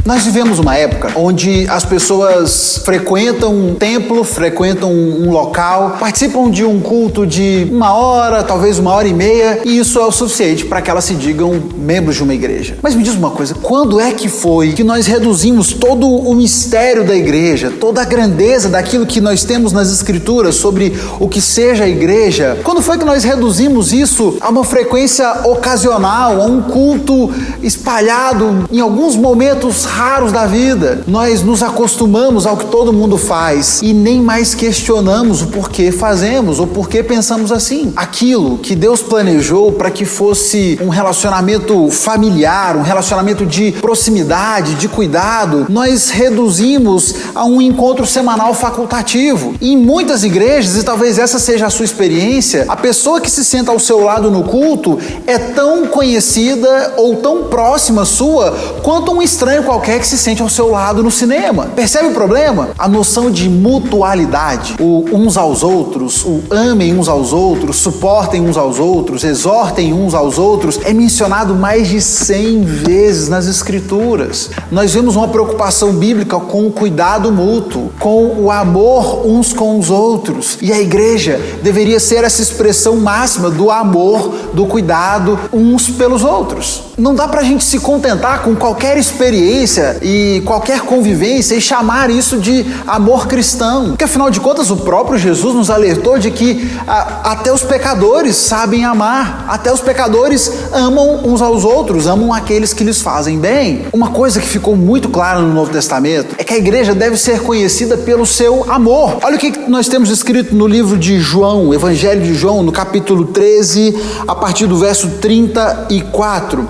Nós vivemos uma época onde as pessoas frequentam um templo, frequentam um local, participam de um culto de 1 hora, talvez 1h30, e isso é o suficiente para que elas se digam membros de uma igreja. Mas me diz uma coisa, quando é que foi que nós reduzimos todo o mistério da igreja, toda a grandeza daquilo que nós temos nas escrituras sobre o que seja a igreja? Quando foi que nós reduzimos isso a uma frequência ocasional, a um culto espalhado em alguns momentos raros da vida? Nós nos acostumamos ao que todo mundo faz e nem mais questionamos o porquê fazemos ou porquê pensamos assim. Aquilo que Deus planejou para que fosse um relacionamento familiar, um relacionamento de proximidade, de cuidado, nós reduzimos a um encontro semanal facultativo. E em muitas igrejas, e talvez essa seja a sua experiência, a pessoa que se senta ao seu lado no culto é tão conhecida ou tão próxima sua quanto um estranho qualquer que se sente ao seu lado no cinema. Percebe o problema? A noção de mutualidade, o uns aos outros, o amem uns aos outros, suportem uns aos outros, exortem uns aos outros, é mencionado mais de 100 vezes nas escrituras. Nós vemos uma preocupação bíblica com o cuidado mútuo, com o amor uns com os outros. E a igreja deveria ser essa expressão máxima do amor, do cuidado uns pelos outros. Não dá pra gente se contentar com qualquer experiência e qualquer convivência e chamar isso de amor cristão. Porque afinal de contas o próprio Jesus nos alertou de que até os pecadores sabem amar, até os pecadores amam uns aos outros, amam aqueles que lhes fazem bem. Uma coisa que ficou muito clara no Novo Testamento é que a igreja deve ser conhecida pelo seu amor. Olha o que nós temos escrito no livro de João, Evangelho de João, no capítulo 13, a partir do verso 34.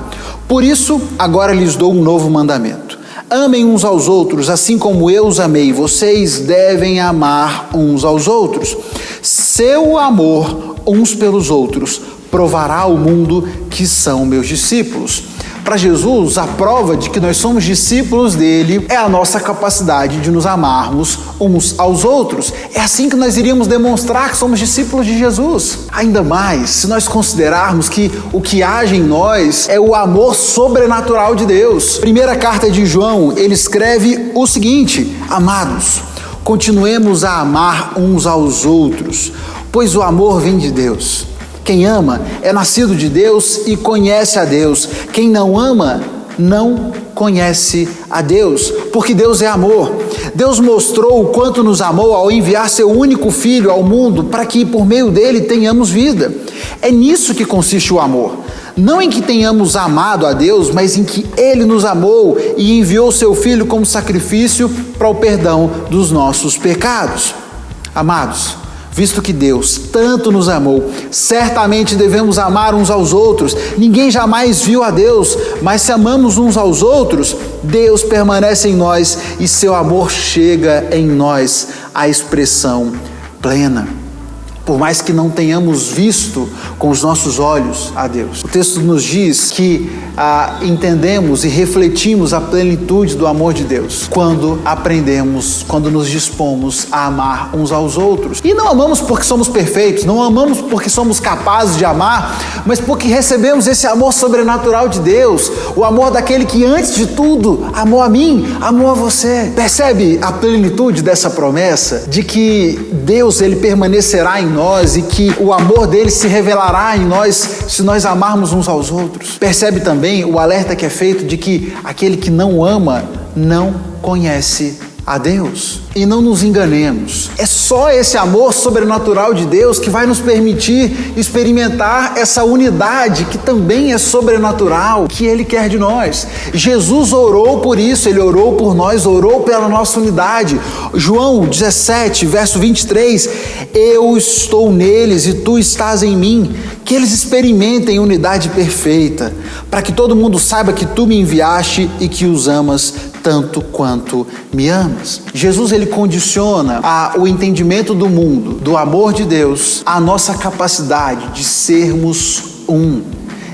Por isso, agora lhes dou um novo mandamento. Amem uns aos outros, assim como eu os amei. Vocês devem amar uns aos outros. Seu amor uns pelos outros provará ao mundo que são meus discípulos. Para Jesus, a prova de que nós somos discípulos dele é a nossa capacidade de nos amarmos uns aos outros. É assim que nós iríamos demonstrar que somos discípulos de Jesus. Ainda mais se nós considerarmos que o que age em nós é o amor sobrenatural de Deus. Primeira carta de João, ele escreve o seguinte: amados, continuemos a amar uns aos outros, pois o amor vem de Deus. Quem ama é nascido de Deus e conhece a Deus. Quem não ama, não conhece a Deus, porque Deus é amor. Deus mostrou o quanto nos amou ao enviar seu único Filho ao mundo para que por meio dele tenhamos vida. É nisso que consiste o amor. Não em que tenhamos amado a Deus, mas em que Ele nos amou e enviou seu Filho como sacrifício para o perdão dos nossos pecados. Amados, visto que Deus tanto nos amou, certamente devemos amar uns aos outros. Ninguém jamais viu a Deus, mas se amamos uns aos outros, Deus permanece em nós e seu amor chega em nós à expressão plena. Por mais que não tenhamos visto com os nossos olhos a Deus, o texto nos diz que entendemos e refletimos a plenitude do amor de Deus quando aprendemos, quando nos dispomos a amar uns aos outros. E não amamos porque somos perfeitos, não amamos porque somos capazes de amar, mas porque recebemos esse amor sobrenatural de Deus, o amor daquele que antes de tudo amou a mim, amou a você. Percebe a plenitude dessa promessa de que Deus, ele permanecerá em nós e que o amor dele se revelará em nós se nós amarmos uns aos outros? Percebe também o alerta que é feito de que aquele que não ama não conhece a Deus. E não nos enganemos, é só esse amor sobrenatural de Deus que vai nos permitir experimentar essa unidade que também é sobrenatural, que Ele quer de nós. Jesus orou por isso, Ele orou por nós, orou pela nossa unidade. João 17, verso 23, eu estou neles e tu estás em mim, que eles experimentem unidade perfeita, para que todo mundo saiba que tu me enviaste e que os amas tanto quanto me amas. Jesus, ele condiciona o entendimento do mundo, do amor de Deus, à nossa capacidade de sermos um,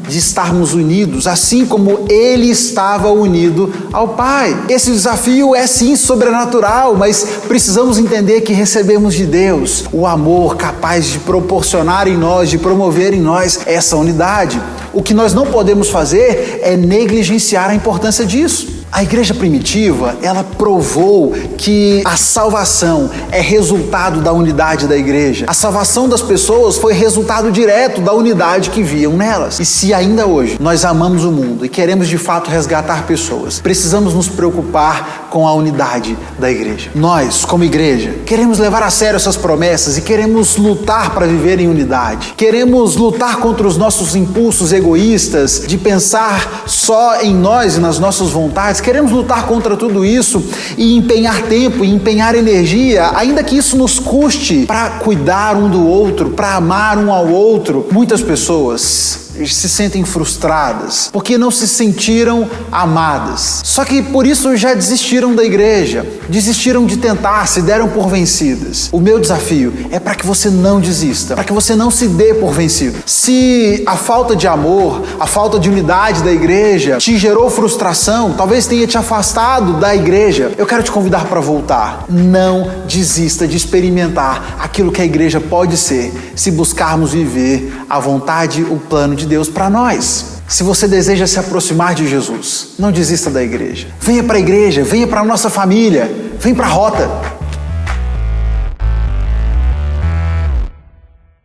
de estarmos unidos, assim como Ele estava unido ao Pai. Esse desafio é sim sobrenatural, mas precisamos entender que recebemos de Deus o amor capaz de proporcionar em nós, de promover em nós essa unidade. O que nós não podemos fazer é negligenciar a importância disso. A igreja primitiva, ela provou que a salvação é resultado da unidade da igreja. A salvação das pessoas foi resultado direto da unidade que viam nelas. E se ainda hoje nós amamos o mundo e queremos de fato resgatar pessoas, precisamos nos preocupar com a unidade da igreja. Nós, como igreja, queremos levar a sério essas promessas e queremos lutar para viver em unidade. Queremos lutar contra os nossos impulsos egoístas de pensar só em nós e nas nossas vontades. Queremos lutar contra tudo isso e empenhar tempo e empenhar energia, ainda que isso nos custe, para cuidar um do outro, para amar um ao outro. Muitas pessoas se sentem frustradas porque não se sentiram amadas. Só que por isso já desistiram da igreja, desistiram de tentar, se deram por vencidas. O meu desafio é para que você não desista, para que você não se dê por vencido. Se a falta de amor, a falta de unidade da igreja te gerou frustração, talvez tenha te afastado da igreja, eu quero te convidar para voltar. Não desista de experimentar aquilo que a igreja pode ser, se buscarmos viver a vontade, o plano de Deus para nós. Se você deseja se aproximar de Jesus, não desista da igreja. Venha para a igreja, venha para a nossa família, vem para a Rota.